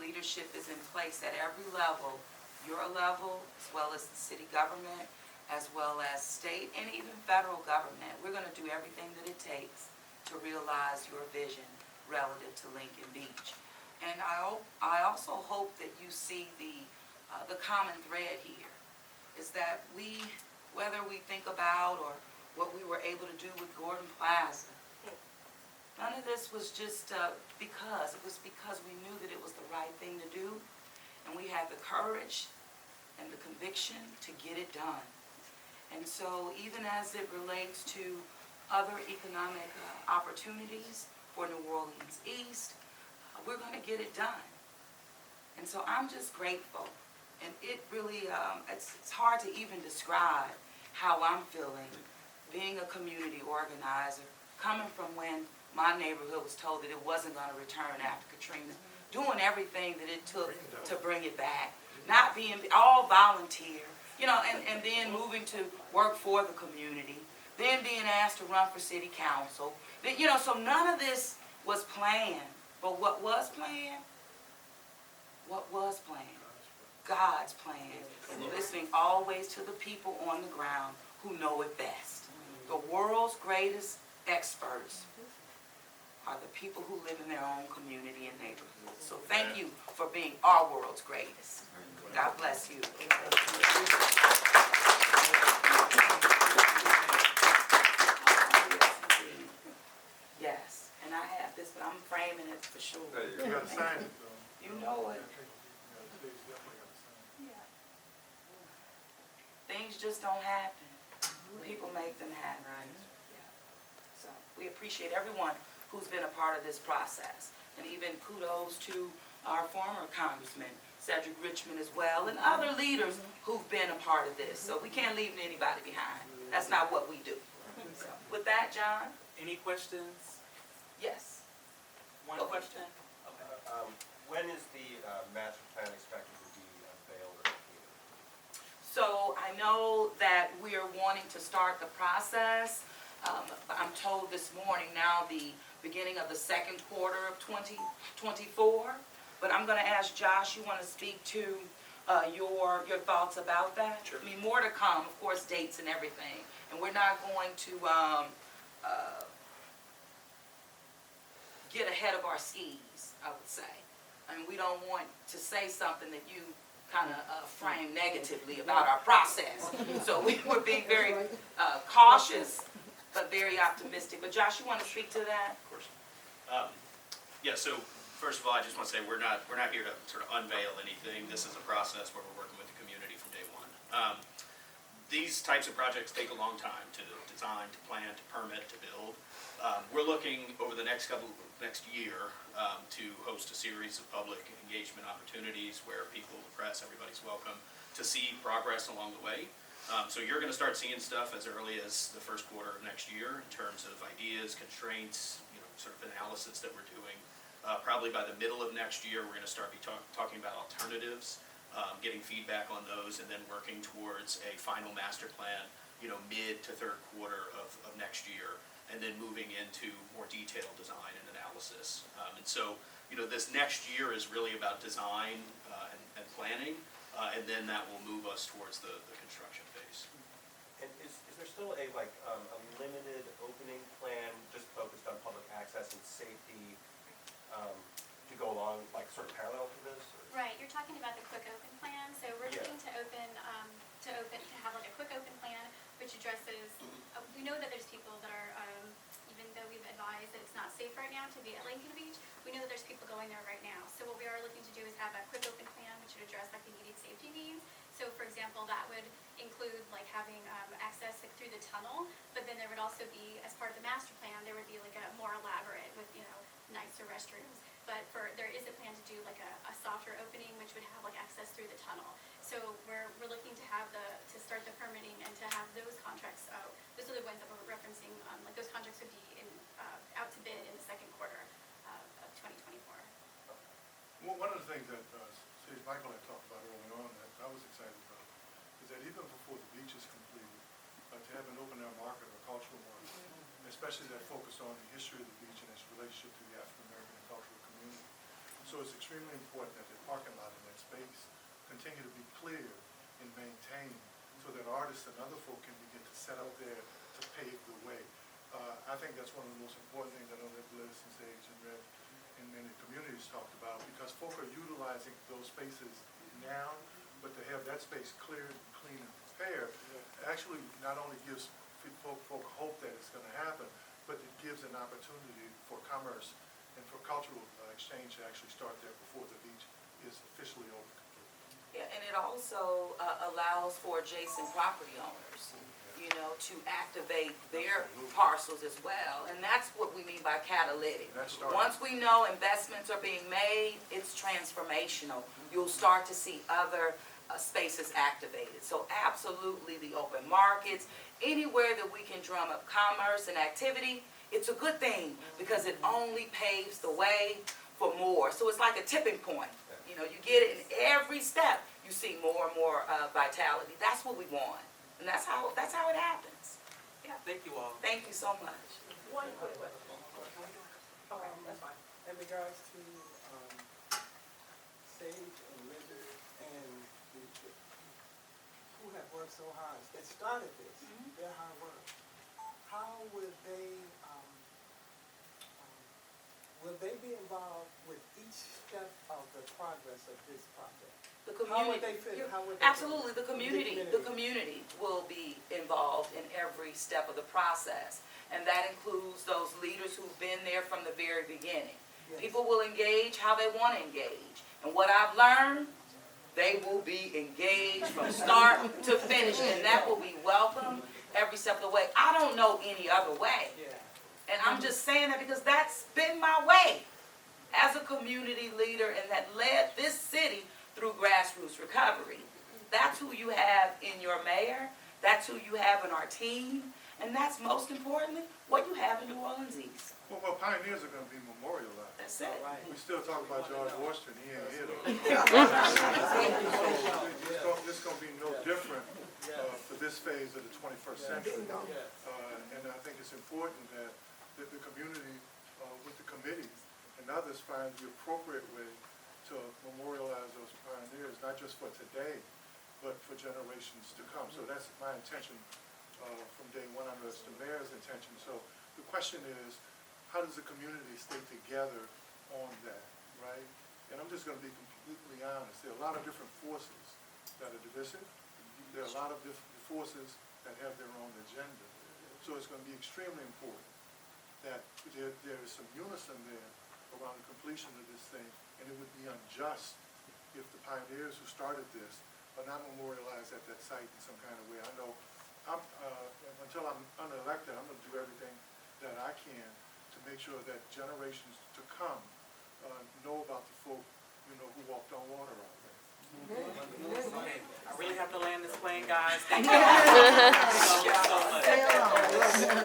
leadership is in place at every level, your level, as well as the city government, as well as state and even federal government. We're going to do everything that it takes to realize your vision relative to Lincoln Beach. And I also hope that you see the common thread here is that we, whether we think about or what we were able to do with Gordon Plaza, none of this was just because. It was because we knew that it was the right thing to do, and we had the courage and the conviction to get it done. And so even as it relates to other economic opportunities for New Orleans East, we're going to get it done. And so I'm just grateful. And it really, it's hard to even describe how I'm feeling being a community organizer, coming from when my neighborhood was told that it wasn't going to return after Katrina, doing everything that it took to bring it back, not being all volunteer, you know, and then moving to work for the community, then being asked to run for city council. You know, so none of this was planned. But what was planned? What was planned? God's plan. And listening always to the people on the ground who know it best. The world's greatest experts are the people who live in their own community and neighborhood. So thank you for being our world's greatest. God bless you. Yes, and I have this, but I'm framing it for sure. You got to sign it, though. You know it. Things just don't happen. People make them happen. So we appreciate everyone who's been a part of this process. And even kudos to our former Congressman, Cedric Richmond as well, and other leaders who've been a part of this. So we can't leave anybody behind. That's not what we do. So with that, John? Any questions? Yes. One question? Okay. When is the master plan expected to be unveiled or completed? So I know that we are wanting to start the process. I'm told this morning now the beginning of the second quarter of 2024. But I'm going to ask Josh, you want to speak to your thoughts about that? Sure. I mean, more to come, of course, dates and everything. And we're not going to get ahead of our skis, I would say. I mean, we don't want to say something that you kind of frame negatively about our process. So we're being very cautious, but very optimistic. But Josh, you want to speak to that? Of course. Yeah, so first of all, I just want to say we're not here to sort of unveil anything. This is a process where we're working with the community from day one. These types of projects take a long time to design, to plan, to permit, to build. We're looking over the next year to host a series of public engagement opportunities where people, the press, everybody's welcome to see progress along the way. So you're going to start seeing stuff as early as the first quarter of next year in terms of ideas, constraints, sort of analysis that we're doing. Probably by the middle of next year, we're going to start talking about alternatives, getting feedback on those, and then working towards a final master plan, mid to third quarter of next year, and then moving into more detailed design and analysis. And so, this next year is really about design and planning, and then that will move us towards the construction phase. And is there still a limited opening plan just focused on public access and safety to go along, sort of parallel to this? Or? Right, you're talking about the quick open plan. So we're looking to have like a quick open plan, which addresses. We know that there's people that are, even though we've advised that it's not safe right now to be at Lincoln Beach, we know that there's people going there right now. So what we are looking to do is have a quick open plan, which would address like the immediate safety needs. So for example, that would include like having access through the tunnel, but then there would also be, as part of the master plan, there would be like a more elaborate with nicer restrooms. But there is a plan to do like a softer opening, which would have like access through the tunnel. So we're looking to have to start the permitting and to have those contracts. Those are the ones that we're referencing. Like those contracts would be out to bid in the second quarter of 2024. Well, one of the things that Sage Michael and I talked about early on that I was excited about is that even before the beach is completed, to have an open air market or cultural market, especially that focused on the history of the beach and its relationship to the African American and cultural community, So it's extremely important that the parking lot in that space continue to be clear and maintained so that artists and other folk can begin to set up there to pave the way. I think that's one of the most important things I know that Bliss and Sage and Red and many communities talked about, because folk are utilizing those spaces now, but to have that space cleared and clean and prepared actually not only gives folk hope that it's going to happen, but it gives an opportunity for commerce and for cultural exchange to actually start there before the beach is officially open. Yeah, and it also allows for adjacent property owners, you know, to activate their parcels as well. And that's what we mean by catalytic. That's starting. Once we know investments are being made, it's transformational. You'll start to see other spaces activated. So absolutely the open markets, anywhere that we can drum up commerce and activity, it's a good thing because it only paves the way for more. So it's like a tipping point. You know, you get it in every step, you see more and more vitality. That's what we want. And that's how it happens. Yeah. Thank you all. Thank you so much. One quick question. Okay, that's fine. In regards to Sage and Linda and who have worked so hard, they started this, their hard work. How will they be involved with each step of the progress of this project? The How would community. they fit? How would they Absolutely, fit? the community will be involved in every step of the process. And that includes those leaders who've been there from the very beginning. Yes. People will engage how they want to engage. And what I've learned, they will be engaged from start to finish. And that will be welcome every step of the way. I don't know any other way. Yeah. And I'm just saying that because that's been my way as a community leader and that led this city through grassroots recovery. That's who you have in your mayor. That's who you have in our team. And that's most importantly, what you have in New Orleans East. Well, pioneers are going to be memorialized. That's it. We still talk about George Washington, he ain't here though. It's going to be no different for this phase of the 21st century. And I think it's important that the community, with the committees and others, find the appropriate way to memorialize those pioneers, not just for today, but for generations to come. So that's my intention from day one. I know it's the mayor's intention. So the question is, how does the community stay together on that, right? And I'm just going to be completely honest. There are a lot of different forces that are divisive. There are a lot of different forces that have their own agenda. So it's going to be extremely important that there is some unison there around the completion of this thing, and it would be unjust if the pioneers who started this are not memorialized at that site in some kind of way. I know until I'm unelected, I'm going to do everything that I can to make sure that generations to come know about the folk, who walked on water out there. Okay, I really have to land this plane, guys. Thank you so much.